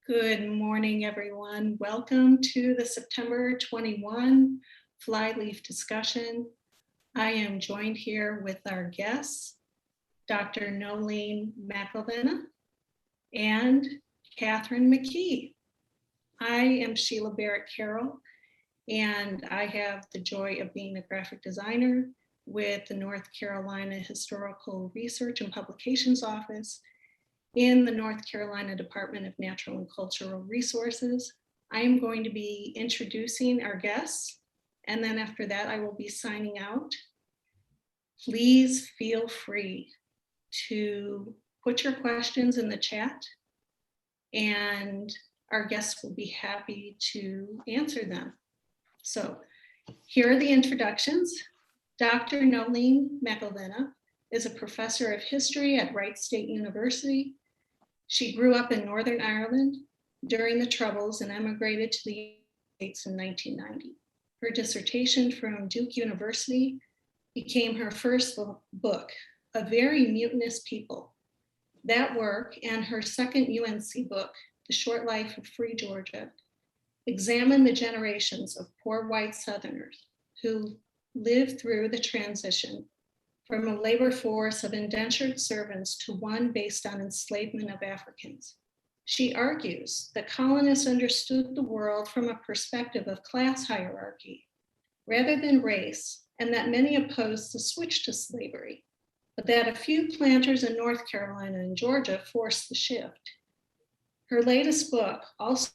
Good morning, everyone. Welcome to the September 21 Flyleaf discussion. I am joined here with our guests, Dr. Noeleen McIlvenna and Catherine McKee. I am Sheila Barrett Carroll, and I have the joy of being a graphic designer with the North Carolina Historical Research and Publications Office in the North Carolina Department of Natural and Cultural Resources. I am going to be introducing our guests, and then after that, I will be signing out. Please feel free to put your questions in the chat, and our guests will be happy to answer them. So here are the introductions. Dr. Noeleen McIlvenna is a professor of history at Wright State University. She grew up in Northern Ireland during the Troubles and emigrated to the United States in 1990. Her dissertation from Duke University became her first book, A Very Mutinous People. That work and her second UNC book, The Short Life of Free Georgia, examined the generations of poor white Southerners who lived through the transition from a labor force of indentured servants to one based on enslavement of Africans. She argues that colonists understood the world from a perspective of class hierarchy rather than race, and that many opposed the switch to slavery, but that a few planters in North Carolina and Georgia forced the shift. Her latest book, also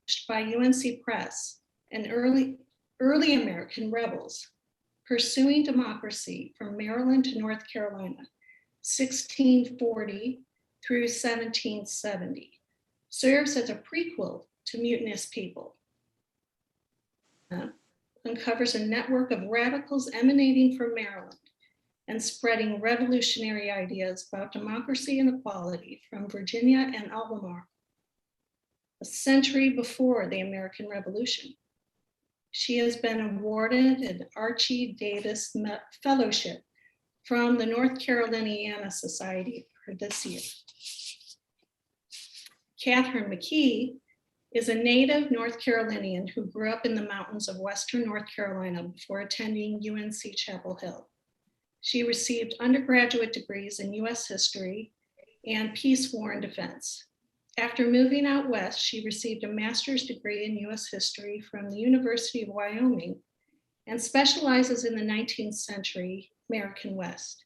published by UNC Press, and early American Rebels, Pursuing Democracy from Maryland to North Carolina, 1640 through 1770, serves as a prequel to Mutinous People. Uncovers a network of radicals emanating from Maryland and spreading revolutionary ideas about democracy and equality from Virginia and Albemarle, a century before the American Revolution. She has been awarded an Archie Davis Fellowship from the North Caroliniana Society for this year. Catherine McKee is a native North Carolinian who grew up in the mountains of Western North Carolina before attending UNC Chapel Hill. She received undergraduate degrees in US history and peace, war, and defense. After moving out west, she received a master's degree in US history from the University of Wyoming and specializes in the 19th century American West.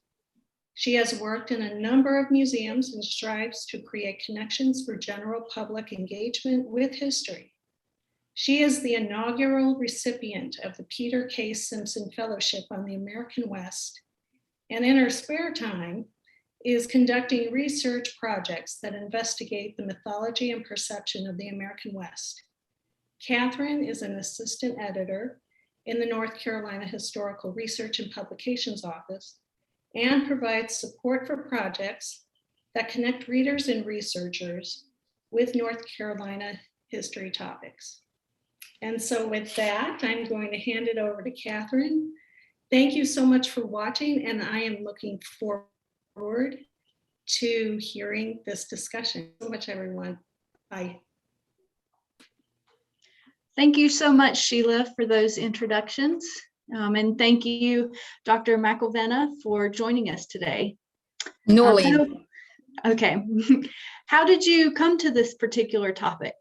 She has worked in a number of museums and strives to create connections for general public engagement with history. She is the inaugural recipient of the Peter K. Simpson Fellowship on the American West, and in her spare time, is conducting research projects that investigate the mythology and perception of the American West. Catherine is an assistant editor in the North Carolina Historical Research and Publications Office and provides support for projects that connect readers and researchers with North Carolina history topics. And so with that, I'm going to hand it over to Catherine. Thank you so much for watching, and I am looking forward to hearing this discussion. So much, everyone. Bye. Thank you so much, Sheila, for those introductions. And thank you, Dr. McIlvenna, for joining us today. Noeleen. Okay. How did you come to this particular topic?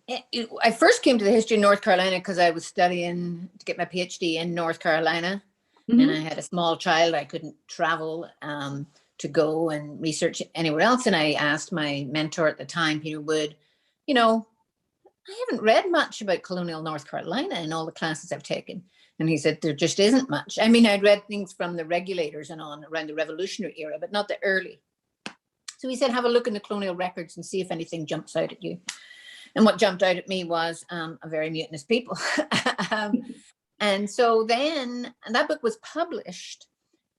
I first came to the history of North Carolina because I was studying to get my PhD in North Carolina. And I had a small child. I couldn't travel to go and research anywhere else. And I asked my mentor at the time, Peter Wood, I haven't read much about colonial North Carolina in all the classes I've taken. And he said, there just isn't much. I mean, I'd read things from the regulators and on around the Revolutionary era, but not the early. So he said, have a look in the colonial records and see if anything jumps out at you. And what jumped out at me was a very mutinous people. And so then that book was published,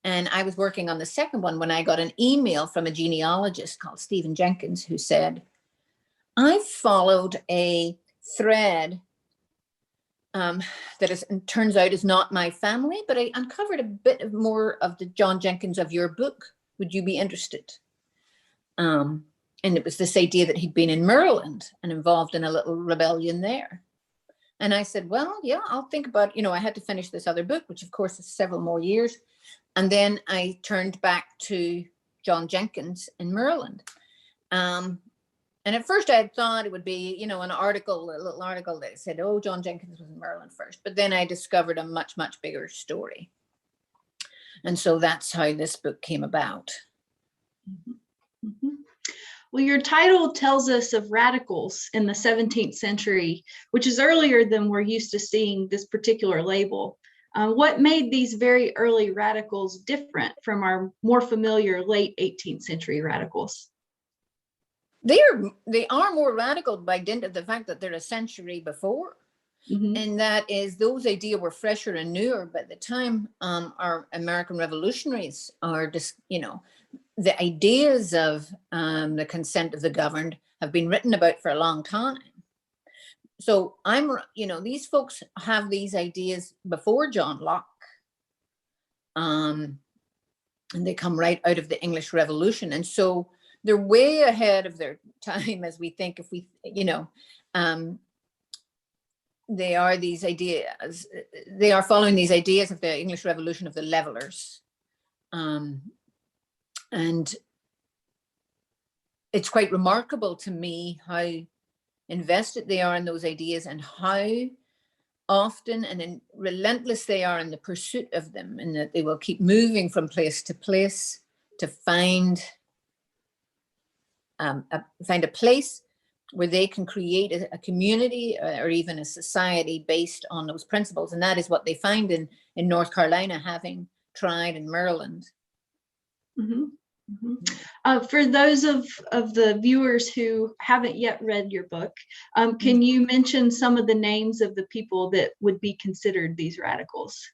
and I was working on the second one when I got an email from a genealogist called Stephen Jenkins, who said, I followed a thread that turns out is not my family, but I uncovered a bit more of the John Jenkins of your book. Would you be interested? it was this idea that he'd been in Maryland and involved in a little rebellion there. And I said, well, yeah, I'll think about, I had to finish this other book, which of course is several more years. And then I turned back to John Jenkins in Maryland. And at first I had thought it would be, a little article that said, oh, John Jenkins was in Maryland first. But then I discovered a much, much bigger story. And so that's how this book came about. Mm-hmm. Mm-hmm. Well, your title tells us of radicals in the 17th century, which is earlier than we're used to seeing this particular label. What made these very early radicals different from our more familiar late 18th century radicals? They are more radical by dint of the fact that they're a century before. Mm-hmm. And that is, those ideas were fresher and newer. By the time our American revolutionaries are just, the ideas of the consent of the governed have been written about for a long time. So these folks have these ideas before John Locke. And they come right out of the English Revolution. And so they're way ahead of their time as we think, they are these ideas, they are following these ideas of the English Revolution of the levelers. And it's quite remarkable to me how invested they are in those ideas and how often and relentless they are in the pursuit of them, and that they will keep moving from place to place to find a place where they can create a community or even a society based on those principles. And that is what they find in North Carolina, having tried in Maryland. Mm-hmm. Mm-hmm. For those of the viewers who haven't yet read your book, can you mention some of the names of the people that would be considered these radicals?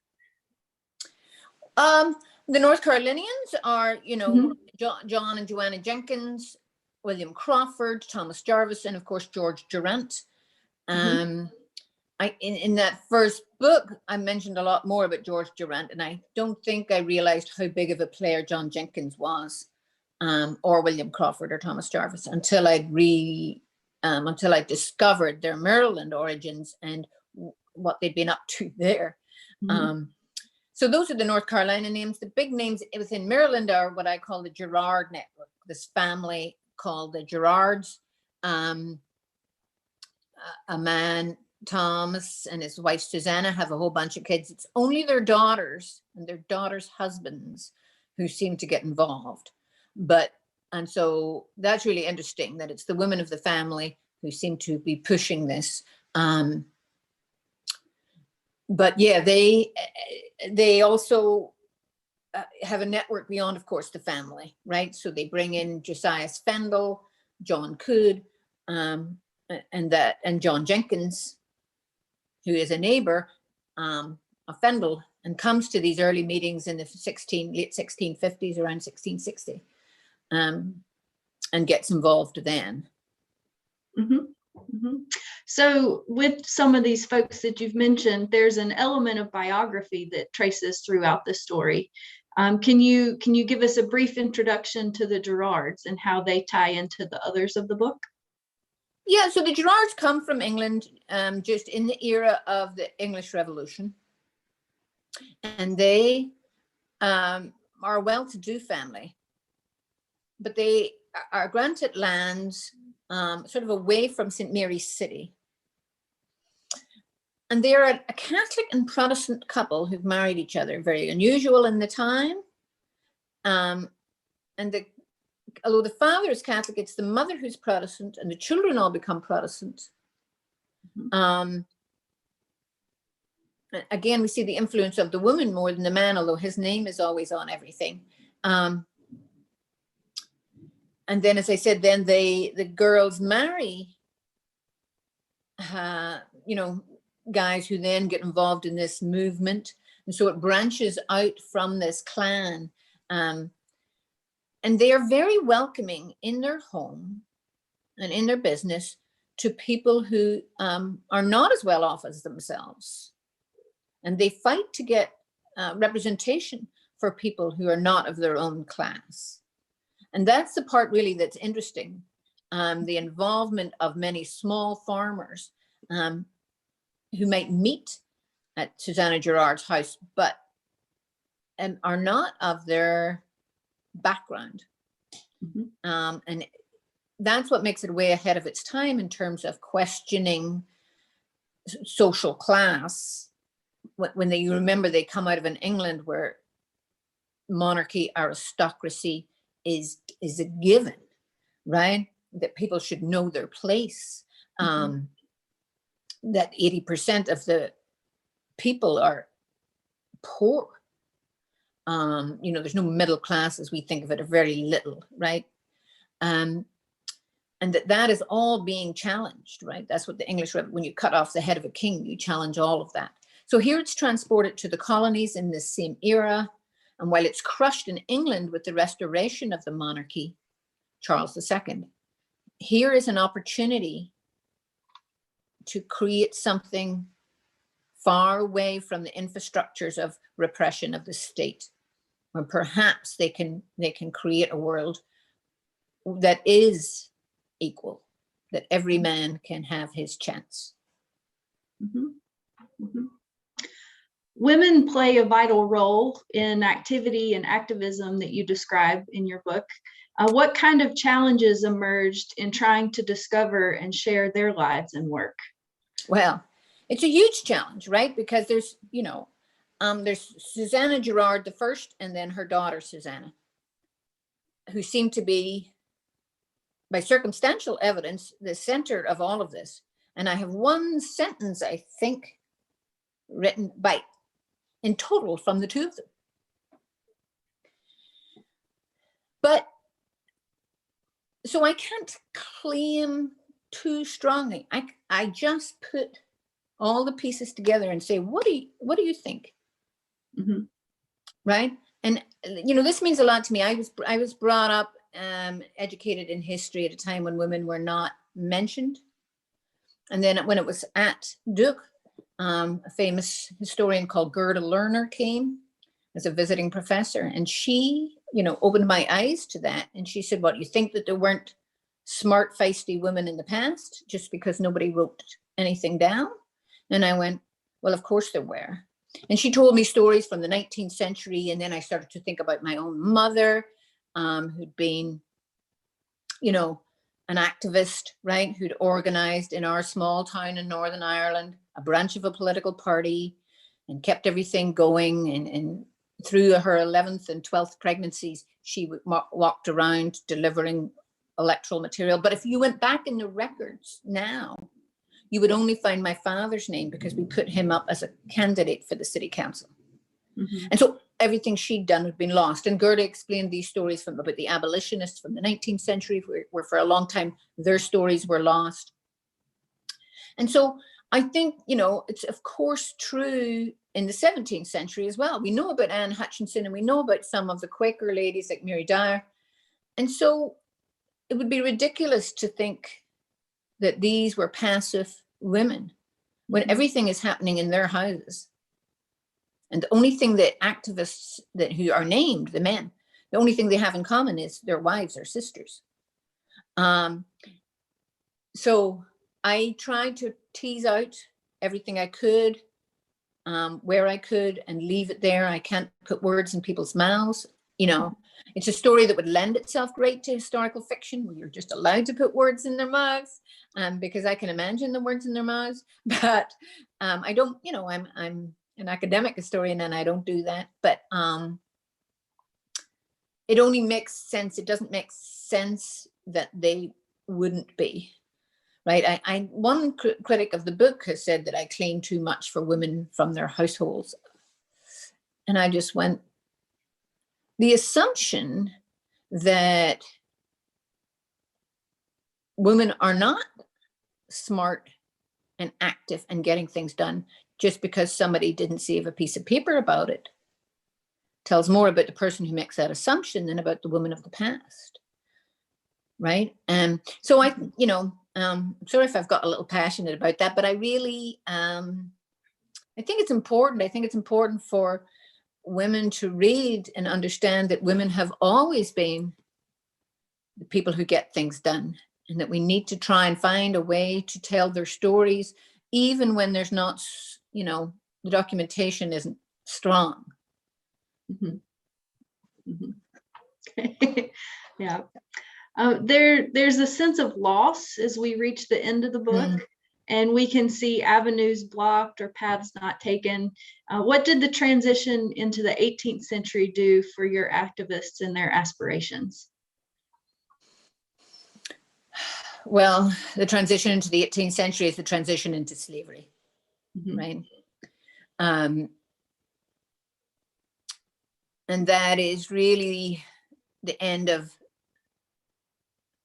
The North Carolinians are, John and Joanna Jenkins, William Crawford, Thomas Jarvis, and of course George Durant. In that first book, I mentioned a lot more about George Durant, and I don't think I realized how big of a player John Jenkins was, or William Crawford or Thomas Jarvis, until I discovered their Maryland origins and what they'd been up to there. Mm-hmm. So those are the North Carolina names. The big names within Maryland are what I call the Girard network, this family called the Girards. A man, Thomas, and his wife Susanna have a whole bunch of kids. It's only their daughters and their daughters' husbands who seem to get involved. And so that's really interesting, that it's the women of the family who seem to be pushing this. But yeah, they also have a network beyond, of course, the family, right? So they bring in Josiah Fendall, John Coode, and John Jenkins, who is a neighbor of Fendall, and comes to these early meetings in the late 1650s, around 1660, and gets involved then. Mm-hmm. Mm-hmm. So with some of these folks that you've mentioned, there's an element of biography that traces throughout the story. Can you give us a brief introduction to the Girards and how they tie into the others of the book? Yeah, so the Girards come from England just in the era of the English Revolution. And they are a well-to-do family, but they are granted lands sort of away from St. Mary's City. And they're a Catholic and Protestant couple who've married each other, very unusual in the time. Although the father is Catholic, it's the mother who's Protestant, and the children all become Protestant. Again, we see the influence of the woman more than the man, although his name is always on everything. And then, as I said, then the girls marry, guys who then get involved in this movement. And so it branches out from this clan. And they are very welcoming in their home and in their business to people who are not as well off as themselves. And they fight to get representation for people who are not of their own class. And that's the part really that's interesting the involvement of many small farmers who might meet at Susanna Gerard's house, but are not of their background. And that's what makes it way ahead of its time in terms of questioning social class. When you remember, they come out of an England where monarchy, aristocracy is a given, right? That people should know their place. That 80% of the people are poor. There's no middle class as we think of it, or very little, right? And that is all being challenged, right? That's what the English, when you cut off the head of a king, you challenge all of that. So here it's transported to the colonies in this same era. And while it's crushed in England with the restoration of the monarchy, Charles II, here is an opportunity to create something far away from the infrastructures of repression of the state, where perhaps they can create a world that is equal, that every man can have his chance. Women play a vital role in activity and activism that you describe in your book. What kind of challenges emerged in trying to discover and share their lives and work? Well, it's a huge challenge, right? Because there's Susanna Gerard the first, and then her daughter Susanna, who seem to be, by circumstantial evidence, the center of all of this. And I have one sentence, I think, written in total from the two of them. But so I can't claim too strongly. I just put all the pieces together and say, what do you think? Right? And this means a lot to me. I was brought up, educated in history at a time when women were not mentioned. And then when it was at Duke, a famous historian called Gerda Lerner came as a visiting professor, and she, opened my eyes to that. And she said, "What, you think that there weren't smart, feisty women in the past just because nobody wrote anything down?" And I went, "Well, of course there were." And she told me stories from the 19th century. And then I started to think about my own mother, who'd been, an activist, right? Who'd organized in our small town in Northern Ireland, a branch of a political party, and kept everything going. And through her 11th and 12th pregnancies, she walked around delivering electoral material. But if you went back in the records now, you would only find my father's name because we put him up as a candidate for the city council. And so everything she'd done had been lost. And Gerda explained these stories about the abolitionists from the 19th century, where for a long time their stories were lost. And so I think, it's of course true in the 17th century as well. We know about Anne Hutchinson, and we know about some of the Quaker ladies like Mary Dyer. And so it would be ridiculous to think that these were passive women when everything is happening in their houses. And the only thing that activists who are named, the men, the only thing they have in common is their wives or sisters. So I tried to tease out everything I could, where I could, and leave it there. I can't put words in people's mouths. It's a story that would lend itself great to historical fiction, where you're just allowed to put words in their mouths, because I can imagine the words in their mouths. But I don't, I'm an academic historian and I don't do that. But it only makes sense. It doesn't make sense that they wouldn't be. Right. One critic of the book has said that I claim too much for women from their households. And I just went, the assumption that women are not smart and active and getting things done just because somebody didn't save a piece of paper about it tells more about the person who makes that assumption than about the woman of the past. Right. And so I'm sorry if I've got a little passionate about that, but I really, I think it's important. I think it's important for women to read and understand that women have always been the people who get things done. and that we need to try and find a way to tell their stories, even when there's not, the documentation isn't strong. Mhm. Mhm. Yeah. There's a sense of loss as we reach the end of the book, and we can see avenues blocked or paths not taken. What did the transition into the 18th century do for your activists and their aspirations? Well, the transition into the 18th century is the transition into slavery, right? And that is really the end of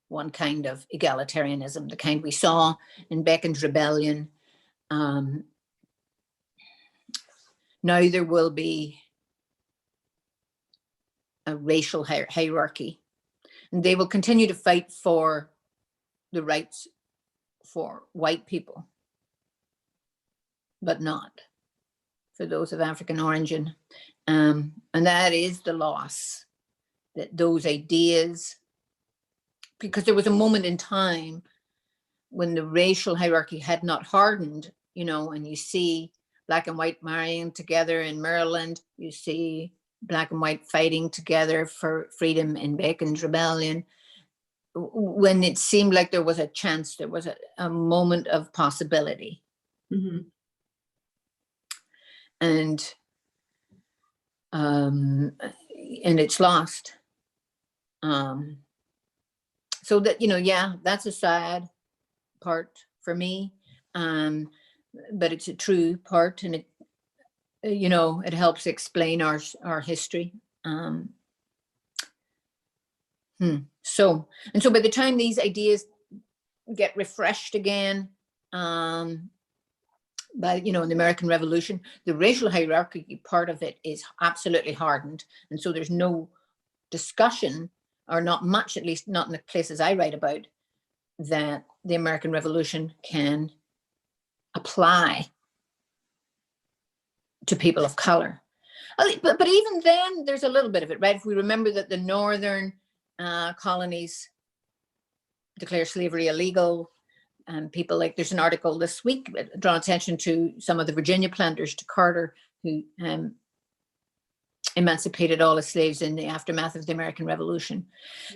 one kind of egalitarianism, the kind we saw in Bacon's rebellion. Now there will be a racial hierarchy, and they will continue to fight for the rights for white people, but not for those of African origin. And that is the loss, that those ideas, because there was a moment in time when the racial hierarchy had not hardened, and you see black and white marrying together in Maryland, you see black and white fighting together for freedom in Bacon's rebellion. When it seemed like there was a chance, there was a moment of possibility. And it's lost. So that, that's a sad part for me. But it's a true part, and it helps explain our history. So by the time these ideas get refreshed again, by in the American Revolution, the racial hierarchy part of it is absolutely hardened, and so there's no discussion, or not much, at least not in the places I write about, that the American Revolution can apply to people of color. But even then, there's a little bit of it, right? If we remember that the northern colonies declare slavery illegal, and people there's an article this week drawing attention to some of the Virginia planters to Carter, who emancipated all the slaves in the aftermath of the American Revolution.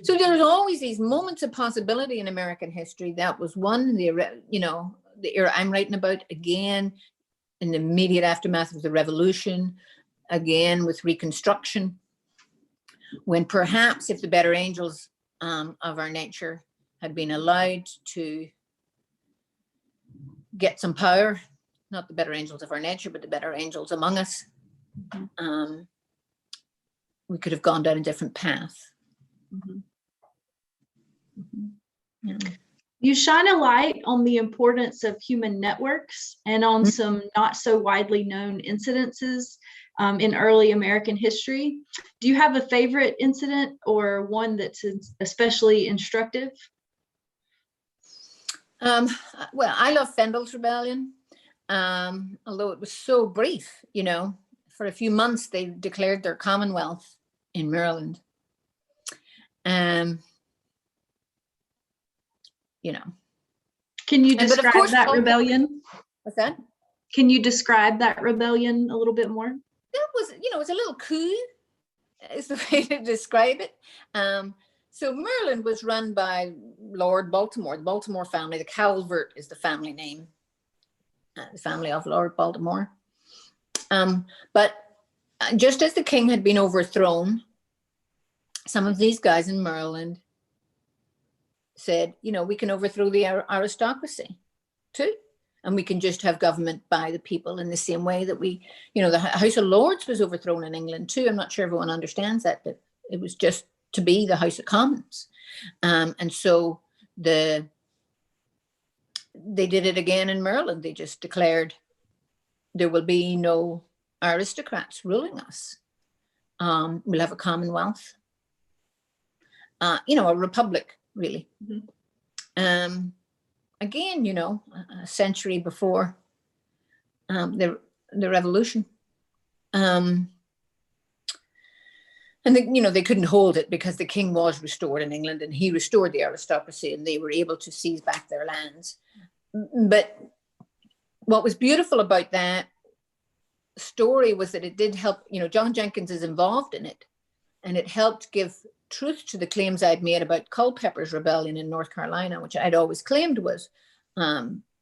So there's always these moments of possibility in American history. That was one, the era I'm writing about, again, in the immediate aftermath of the Revolution, again with Reconstruction, when perhaps if the better angels of our nature had been allowed to get some power, not the better angels of our nature, but the better angels among us, we could have gone down a different path. Yeah. You shine a light on the importance of human networks and on some not so widely known incidences in early American history. Do you have a favorite incident or one that's especially instructive? Well, I love Fendall's rebellion, although it was so brief. For a few months they declared their commonwealth in Maryland. Can you describe course, that rebellion? What's that? Can you describe that rebellion a little bit more? That was, it's a little coup, is the way to describe it. So Maryland was run by Lord Baltimore, the Baltimore family. The Calvert is the family name, the family of Lord Baltimore. But just as the king had been overthrown, some of these guys in Maryland said, we can overthrow the aristocracy too. And we can just have government by the people in the same way that the House of Lords was overthrown in England too. I'm not sure everyone understands that, but it was just to be the House of Commons. And so they did it again in Maryland. They just declared there will be no aristocrats ruling us. We'll have a commonwealth, a republic, really. Again, a century before the revolution. And they couldn't hold it because the king was restored in England and he restored the aristocracy and they were able to seize back their lands. But what was beautiful about that story was that it did help, John Jenkins is involved in it, and it helped give truth to the claims I'd made about Culpeper's rebellion in North Carolina, which I'd always claimed was,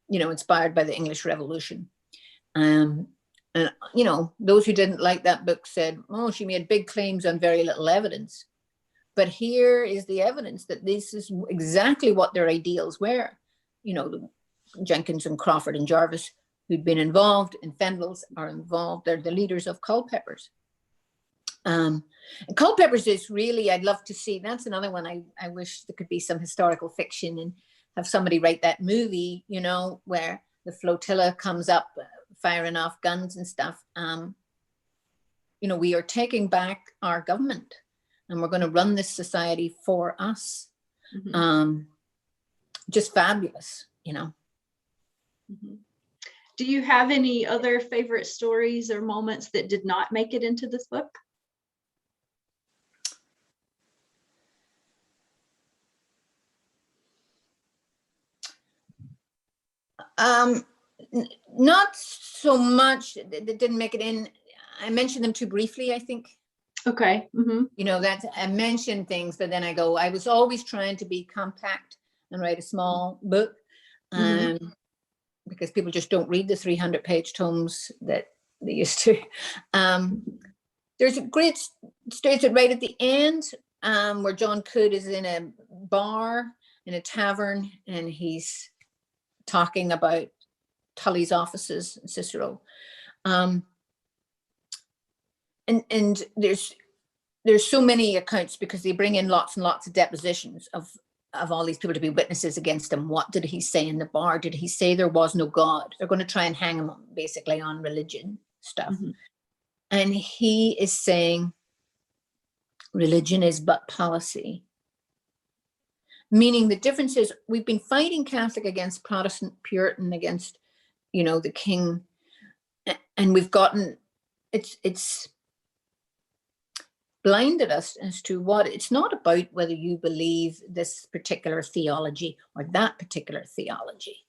inspired by the English Revolution. And, those who didn't like that book said, oh, she made big claims on very little evidence. But here is the evidence that this is exactly what their ideals were. Jenkins and Crawford and Jarvis, who'd been involved in Fendall's, are involved. They're the leaders of Culpeper's. And Culpeper's is really, I'd love to see, that's another one I wish there could be some historical fiction and have somebody write that movie, where the flotilla comes up firing off guns and stuff. We are taking back our government and we're going to run this society for us. Mm-hmm. Just fabulous, Mm-hmm. Do you have any other favorite stories or moments that did not make it into this book? Not so much that didn't make it in. I mentioned them too briefly, I think. Okay. Mm-hmm. That I mentioned things, but then I was always trying to be compact and write a small book. Mm-hmm. Because people just don't read the 300-page tomes that they used to. There's a great story right at the end where John Coode is in a bar, in a tavern, and he's talking about Tully's offices, Cicero. And there's so many accounts because they bring in lots and lots of depositions of all these people to be witnesses against him. What did he say in the bar? Did he say there was no God? They're going to try and hang him basically on religion stuff. Mm-hmm. And he is saying religion is but policy. Meaning the difference is we've been fighting Catholic against Protestant, Puritan, against, the king. And we've gotten, it's blinded us as to what it's not about whether you believe this particular theology or that particular theology.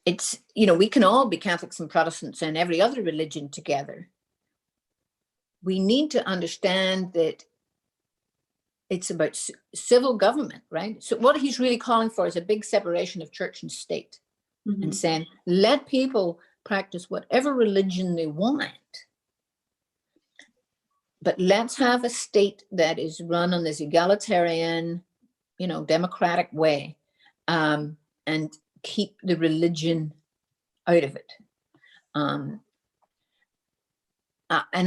It's, we can all be Catholics and Protestants and every other religion together. We need to understand that it's about civil government, right? So what he's really calling for is a big separation of church and state. Mm-hmm. And saying, let people practice whatever religion they want. But let's have a state that is run on this egalitarian, democratic way, and keep the religion out of it. And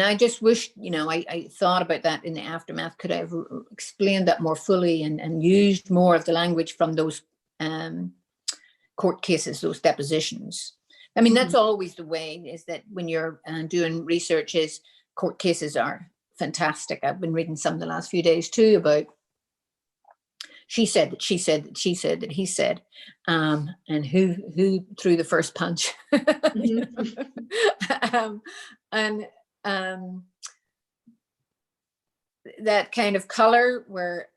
I just wish, I thought about that in the aftermath. Could I have explained that more fully and used more of the language from those court cases, those depositions? I mean, that's always the way, is that when you're doing research, is court cases are fantastic. I've been reading some the last few days too about she said that she said that she said that he said, and who threw the first punch. That kind of color where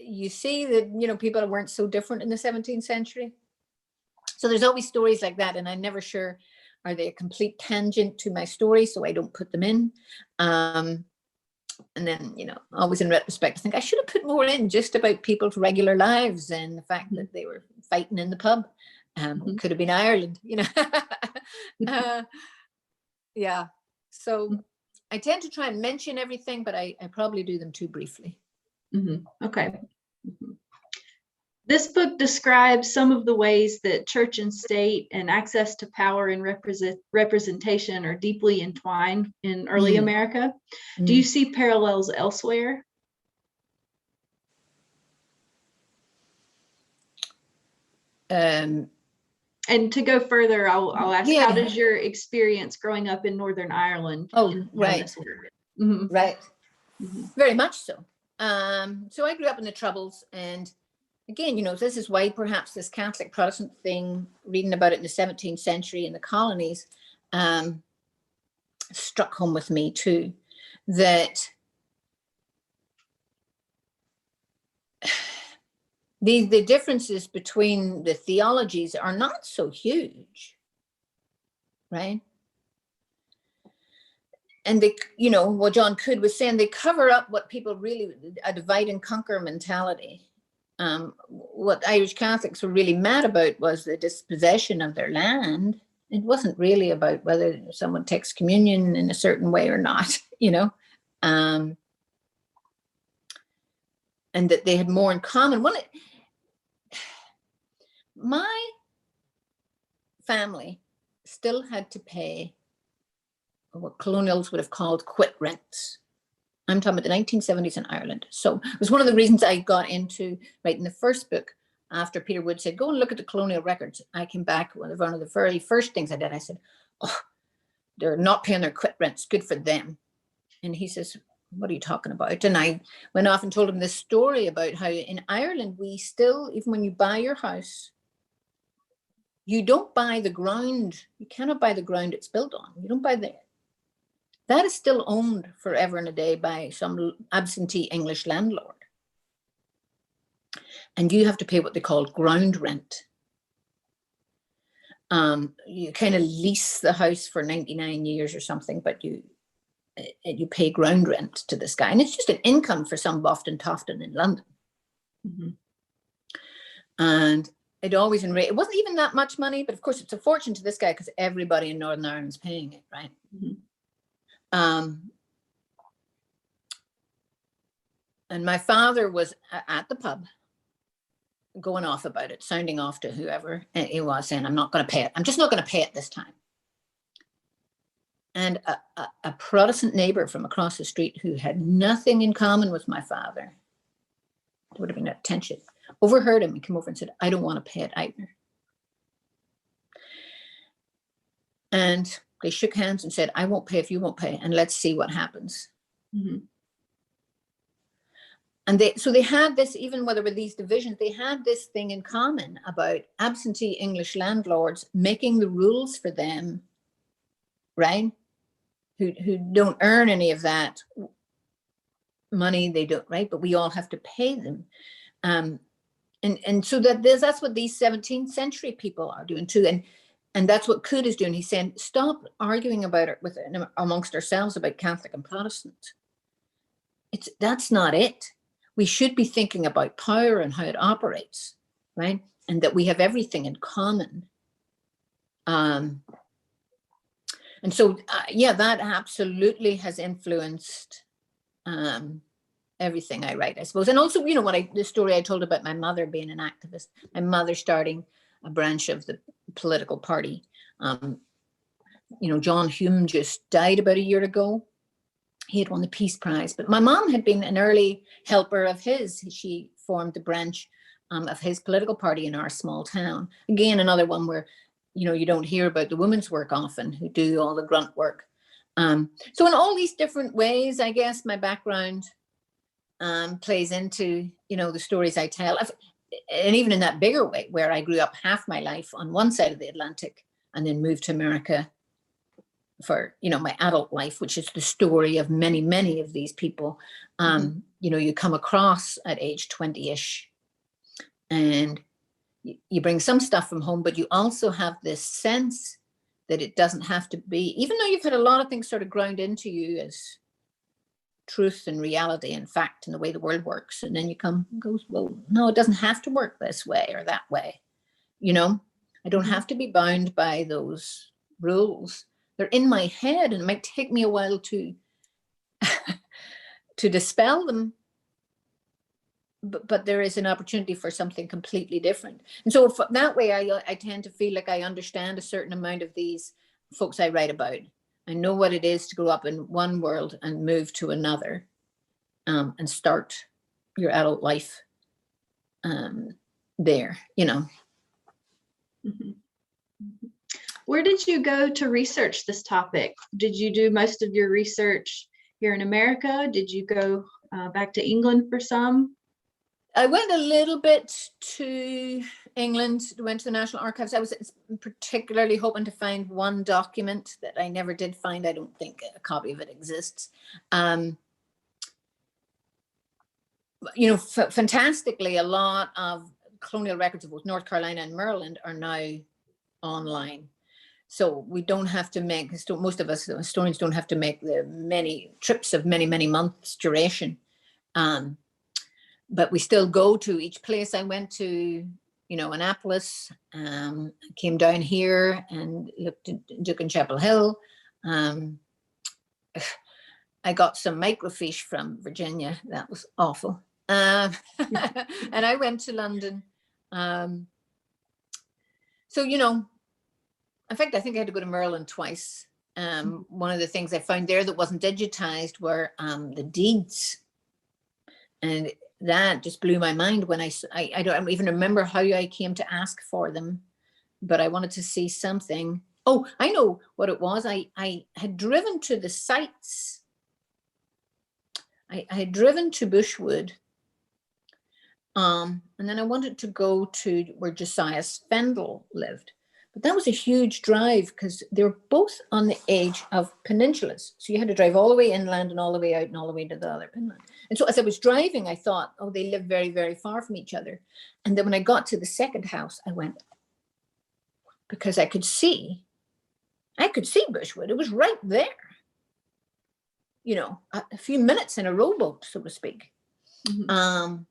you see that people weren't so different in the 17th century. So there's always stories like that, and I'm never sure, are they a complete tangent to my story, so I don't put them in. And then, always in retrospect, I think I should have put more in just about people's regular lives and the fact that they were fighting in the pub. Could have been Ireland, yeah. So I tend to try and mention everything, but I probably do them too briefly. Mm-hmm. Okay. Mm-hmm. This book describes some of the ways that church and state and access to power and representation are deeply entwined in early America. Do you see parallels elsewhere? And to go further, I'll ask, how does your experience growing up in Northern Ireland? Right. Mm-hmm. Right. Mm-hmm. Very much so. So I grew up in the Troubles, and again, this is why perhaps this Catholic Protestant thing, reading about it in the 17th century in the colonies, struck home with me too. that the differences between the theologies are not so huge, right? And they, you know, what John Coode was saying, they cover up what people really, a divide and conquer mentality. What Irish Catholics were really mad about was the dispossession of their land. It wasn't really about whether someone takes communion in a certain way or not, you know, and that they had more in common. My family still had to pay what colonials would have called quit rents. I'm talking about the 1970s in Ireland. So it was one of the reasons I got into writing the first book after Peter Wood said, go and look at the colonial records. I came back, one of the very first things I did, I said, oh, they're not paying their quit rents, good for them. And he says, what are you talking about? And I went off and told him this story about how in Ireland, we still, even when you buy your house, you don't buy the ground. You cannot buy the ground it's built on. You don't buy that is still owned forever and a day by some absentee English landlord. And you have to pay what they call ground rent. You kind of lease the house for 99 years or something, but you pay ground rent to this guy. And it's just an income for some Bofton Tofton in London. Mm-hmm. And it always it wasn't even that much money, but of course it's a fortune to this guy because everybody in Northern Ireland's paying it, right? Mm-hmm. And my father was at the pub going off about it, sounding off to whoever he was, saying, I'm not going to pay it. I'm just not going to pay it this time. And a Protestant neighbor from across the street who had nothing in common with my father, there would have been a tension, overheard him and came over and said, I don't want to pay it either. And they shook hands and said, I won't pay if you won't pay, and let's see what happens. Mm-hmm. And they had this, even whether with these divisions, they had this thing in common about absentee English landlords making the rules for them, right? Who don't earn any of that money, they don't, right? But we all have to pay them. And so that's what these 17th century people are doing too. And that's what Coode is doing. He's saying, stop arguing about it amongst ourselves about Catholic and Protestant. That's not it. We should be thinking about power and how it operates, right? And that we have everything in common. And so, that absolutely has influenced everything I write, I suppose. And also, you know, the story I told about my mother being an activist, my mother starting a branch of the political party. You know, John Hume just died about a year ago. He had won the Peace Prize, but my mom had been an early helper of his. She formed the branch of his political party in our small town. Again, another one where, you know, you don't hear about the women's work often, who do all the grunt work. So in all these different ways, I guess my background plays into, you know, the stories I tell. And even in that bigger way, where I grew up half my life on one side of the Atlantic and then moved to America for, you know, my adult life, which is the story of many, many of these people. You know, you come across at age 20-ish and you bring some stuff from home, but you also have this sense that it doesn't have to be, even though you've had a lot of things sort of ground into you as truth and reality and fact and the way the world works. And then you come and goes, well, no, it doesn't have to work this way or that way. You know, I don't have to be bound by those rules. They're in my head and it might take me a while to to dispel them. But there is an opportunity for something completely different. And so that way I tend to feel like I understand a certain amount of these folks I write about. I know what it is to grow up in one world and move to another, and start your adult life there, you know. Mm-hmm. Where did you go to research this topic? Did you do most of your research here in America? Did you go back to England for some? I went a little bit to England, went to the National Archives. I was particularly hoping to find one document that I never did find. I don't think a copy of it exists. Fantastically, a lot of colonial records of both North Carolina and Maryland are now online. So we don't have to make, most of us historians don't have to make the many trips of many, many months duration. But we still go to each place. I went to, Annapolis, came down here and looked at Duke and Chapel Hill. I got some microfiche from Virginia. That was awful. And I went to London. So, in fact, I think I had to go to Maryland twice. One of the things I found there that wasn't digitized were the deeds. And that just blew my mind when I don't even remember how I came to ask for them, but I wanted to see something. Oh, I know what it was. I had driven to the sites. I had driven to Bushwood. And then I wanted to go to where Josiah Fendall lived. But that was a huge drive because they were both on the edge of peninsulas. So you had to drive all the way inland and all the way out and all the way to the other inland. And so as I was driving, I thought, oh, they live very, very far from each other. And then when I got to the second house, I went, because I could see Bushwood. It was right there. A few minutes in a rowboat, so to speak. Mm-hmm.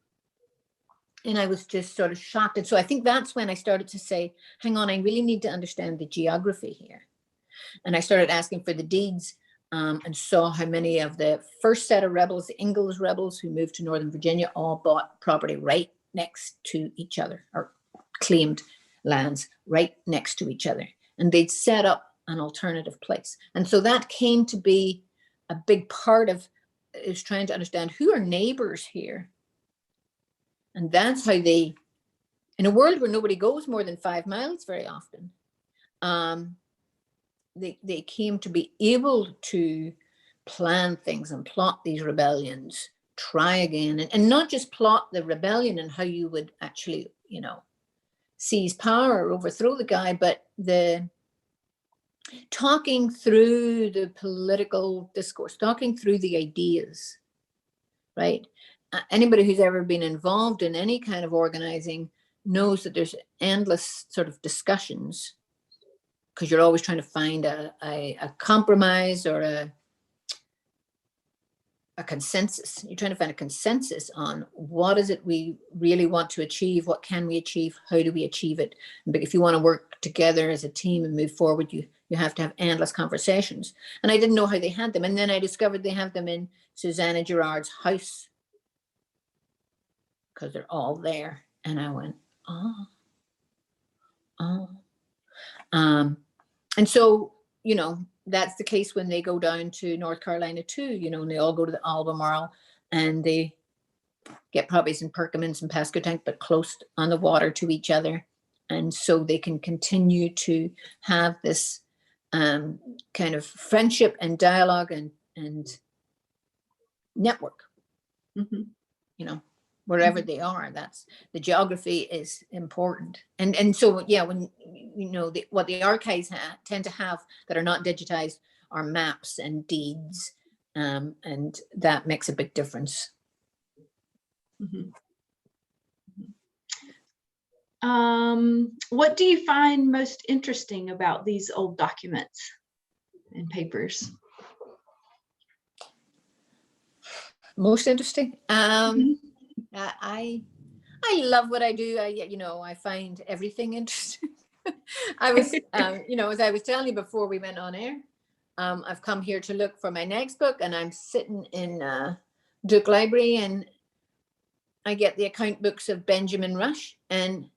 And I was just sort of shocked. And so I think that's when I started to say, hang on, I really need to understand the geography here. And I started asking for the deeds and saw how many of the first set of rebels, the Ingle's rebels who moved to Northern Virginia, all bought property right next to each other, or claimed lands right next to each other. And they'd set up an alternative place. And so that came to be a big part of is trying to understand who are neighbors here. And that's how in a world where nobody goes more than 5 miles very often, they came to be able to plan things and plot these rebellions, try again, and not just plot the rebellion and how you would actually, seize power or overthrow the guy, but the talking through the political discourse, talking through the ideas, right? Anybody who's ever been involved in any kind of organizing knows that there's endless sort of discussions because you're always trying to find a compromise or a consensus. You're trying to find a consensus on what is it we really want to achieve, what can we achieve, how do we achieve it. But if you want to work together as a team and move forward, you have to have endless conversations. And I didn't know how they had them. And then I discovered they have them in Susanna Girard's house, because they're all there. And I went, and so, that's the case when they go down to North Carolina too, and they all go to the Albemarle and they get properties in Perkins and Pasquotank, but close on the water to each other. And so they can continue to have this kind of friendship and dialogue and network, wherever they are. That's the geography is important. And so, yeah, when, what the archives tend to have that are not digitized are maps and deeds. And that makes a big difference. What do you find most interesting about these old documents and papers? Most interesting? I love what I do. I find everything interesting. I was, as I was telling you before we went on air, I've come here to look for my next book, and I'm sitting in Duke Library, and I get the account books of Benjamin Rush, and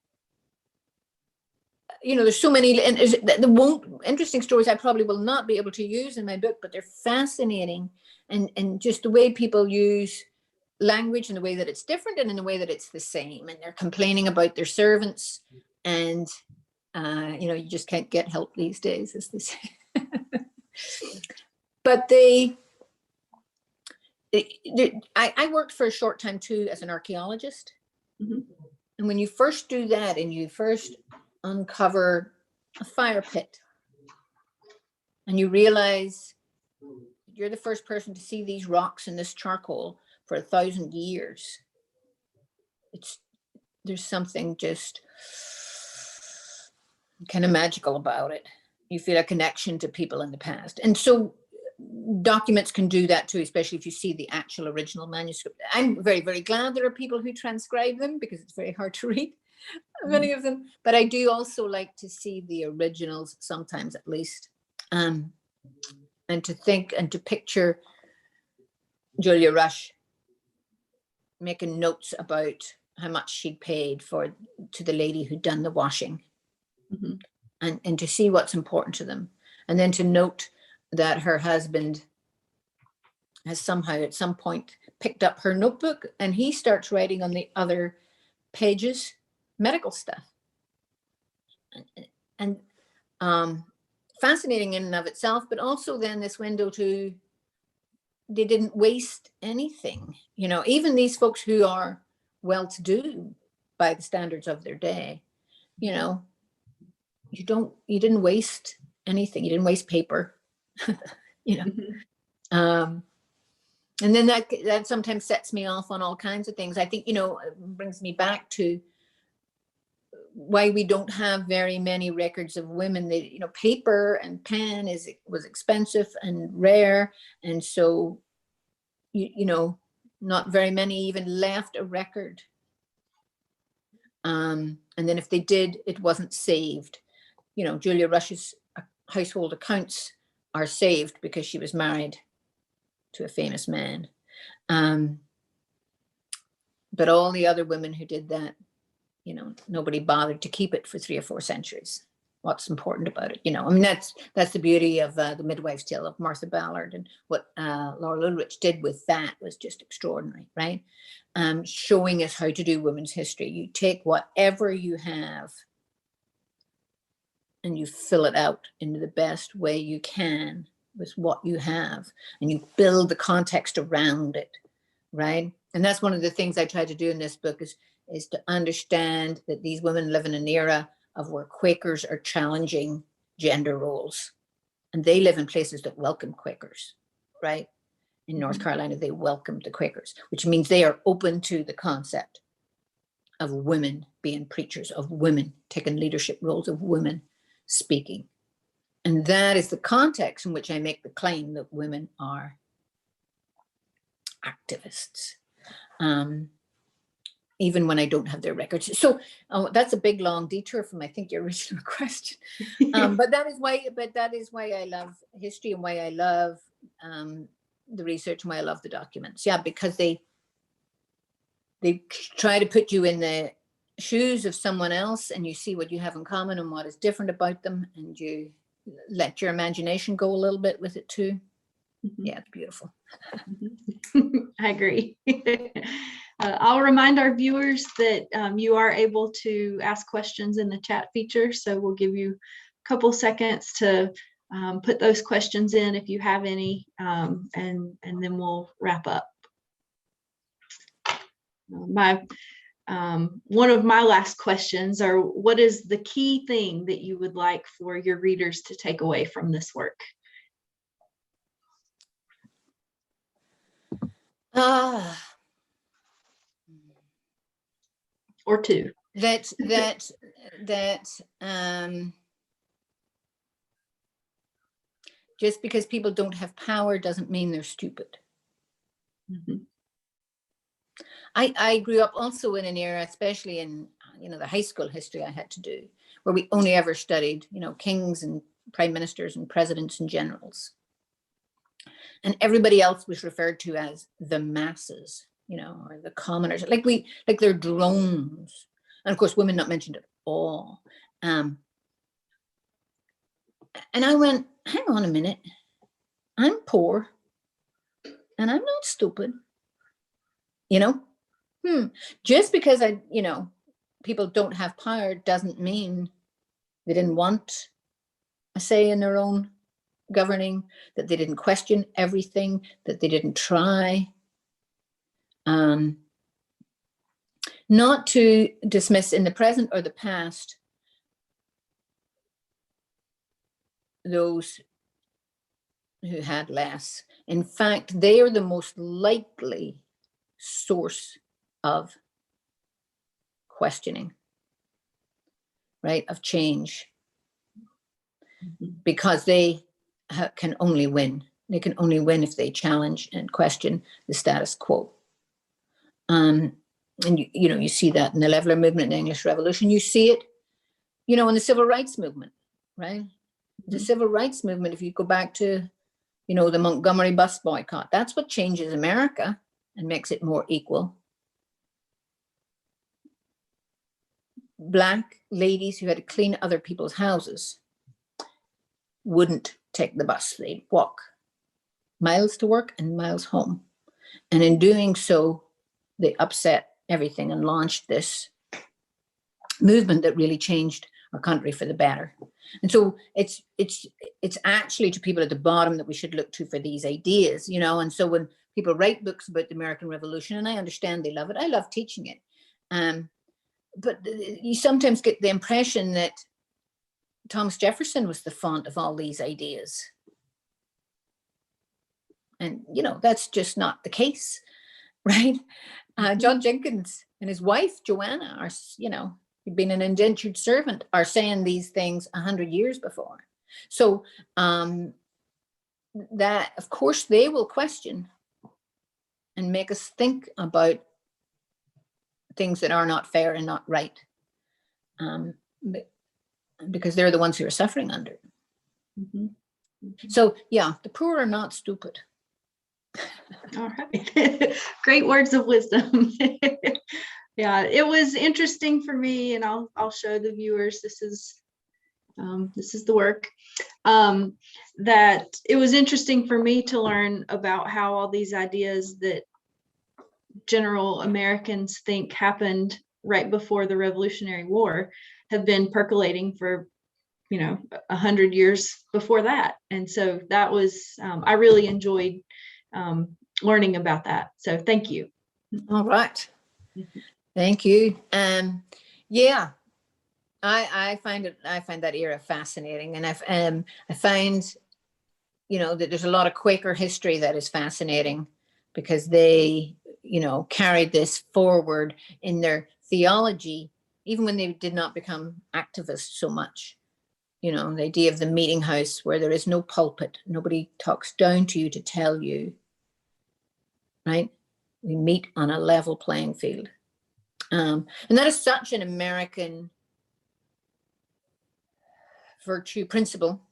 there's so many interesting stories I probably will not be able to use in my book, but they're fascinating, and just the way people use language in the way that it's different and in the way that it's the same, and they're complaining about their servants, and you just can't get help these days, as they say. But I worked for a short time too as an archaeologist, Mhm. And when you first do that and you first uncover a fire pit and you realize you're the first person to see these rocks and this charcoal for 1,000 years, there's something just kind of magical about it. You feel a connection to people in the past. And so documents can do that too, especially if you see the actual original manuscript. I'm very, very glad there are people who transcribe them because it's very hard to read many of them. But I do also like to see the originals sometimes, at least, and to think and to picture Julia Rush making notes about how much she'd paid to the lady who'd done the washing, and to see what's important to them, and then to note that her husband has somehow at some point picked up her notebook and he starts writing on the other pages medical stuff, and fascinating in and of itself, but also then this window to, they didn't waste anything, you know, even these folks who are well-to-do by the standards of their day, you know, you didn't waste anything. You didn't waste paper, you know. And then that sometimes sets me off on all kinds of things. I think, you know, it brings me back to why we don't have very many records of women. They, you know, paper and pen was expensive and rare, and so you know, not very many even left a record. And then if they did, it wasn't saved. You know, Julia Rush's household accounts are saved because she was married to a famous man. But all the other women who did that, you know, nobody bothered to keep it for 3 or 4 centuries. What's important about it, you know? I mean, that's the beauty of the Midwife's Tale of Martha Ballard, and what Laurel Ulrich did with that was just extraordinary, right? Showing us how to do women's history. You take whatever you have and you fill it out in the best way you can with what you have, and you build the context around it, right? And that's one of the things I try to do in this book is to understand that these women live in an era of where Quakers are challenging gender roles, and they live in places that welcome Quakers, right? In North Carolina, they welcomed the Quakers, which means they are open to the concept of women being preachers, of women taking leadership roles, of women speaking. And that is the context in which I make the claim that women are activists, even when I don't have their records. So that's a big long detour from, I think, your original question. But that is why I love history, and why I love the research, and why I love the documents. Yeah, because they try to put you in the shoes of someone else, and you see what you have in common and what is different about them, and you let your imagination go a little bit with it too. Yeah, it's beautiful. I agree. I'll remind our viewers that you are able to ask questions in the chat feature, so we'll give you a couple seconds to put those questions in if you have any, and then we'll wrap up. One of my last questions are, what is the key thing that you would like for your readers to take away from this work? Or two. That just because people don't have power doesn't mean they're stupid. I grew up also in an era, especially in, you know, the high school history I had to do, where we only ever studied, you know, kings and prime ministers and presidents and generals. And everybody else was referred to as the masses, you know, or the commoners, like they're drones. And of course, women not mentioned at all. And I went, hang on a minute, I'm poor and I'm not stupid, you know? Just because you know, people don't have power doesn't mean they didn't want a say in their own governing, that they didn't question everything, that they didn't try. not to dismiss in the present or the past those who had less. In fact, they are the most likely source of questioning, right, of change, because they can only win. They can only win if they challenge and question the status quo. And you see that in the Leveller movement, in the English Revolution. You see it, in the Civil Rights movement, right? The Civil Rights movement, if you go back to, the Montgomery bus boycott, that's what changes America and makes it more equal. Black ladies who had to clean other people's houses wouldn't take the bus. They'd walk miles to work and miles home. And in doing so, they upset everything and launched this movement that really changed our country for the better. And so it's actually to people at the bottom that we should look to for these ideas, and so when people write books about the American Revolution, and I understand they love it, I love teaching it. But you sometimes get the impression that Thomas Jefferson was the font of all these ideas. And, that's just not the case, right? John Jenkins and his wife, Joanna, are, who'd been an indentured servant, are saying these things 100 years before. So that, of course, they will question and make us think about things that are not fair and not right, because they're the ones who are suffering under it. So, yeah, the poor are not stupid. All right. Great words of wisdom. Yeah, it was interesting for me, and I'll show the viewers. This is the work. That it was interesting for me to learn about how all these ideas that general Americans think happened right before the Revolutionary War have been percolating for 100 years before that. And so that was I really enjoyed learning about that. So thank you. All right. Thank you. Yeah, I find that era fascinating, and I find that there's a lot of Quaker history that is fascinating, because they carried this forward in their theology, even when they did not become activists so much. The idea of the meeting house where there is no pulpit, nobody talks down to you to tell you, right? We meet on a level playing field. And that is such an American virtue principle,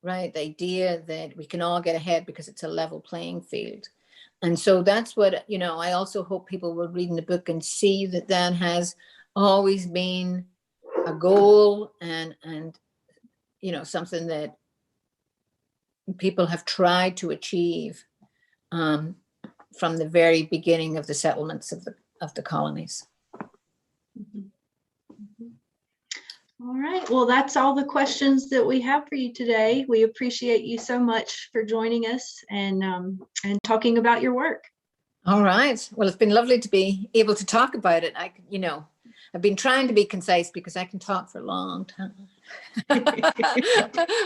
right? The idea that we can all get ahead because it's a level playing field. And so that's what, I also hope people will read in the book and see that that has always been a goal and something that people have tried to achieve from the very beginning of the settlements of the colonies. All right. Well, that's all the questions that we have for you today. We appreciate you so much for joining us and talking about your work. All right. Well, it's been lovely to be able to talk about it. I've been trying to be concise because I can talk for a long time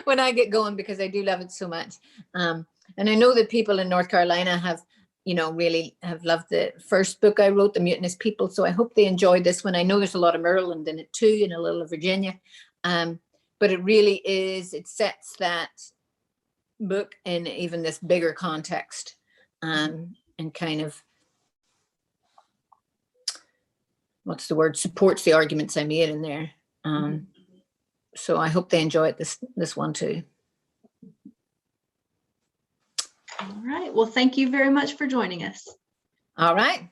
when I get going, because I do love it so much. And I know that people in North Carolina have, really have loved the first book I wrote, The Mutinous People. So I hope they enjoyed this one. I know there's a lot of Maryland in it too, and a little of Virginia. But it really is, it sets that book in even this bigger context, and kind of, supports the arguments I made in there. So I hope they enjoy it, this one too. All right. Well, thank you very much for joining us. All right.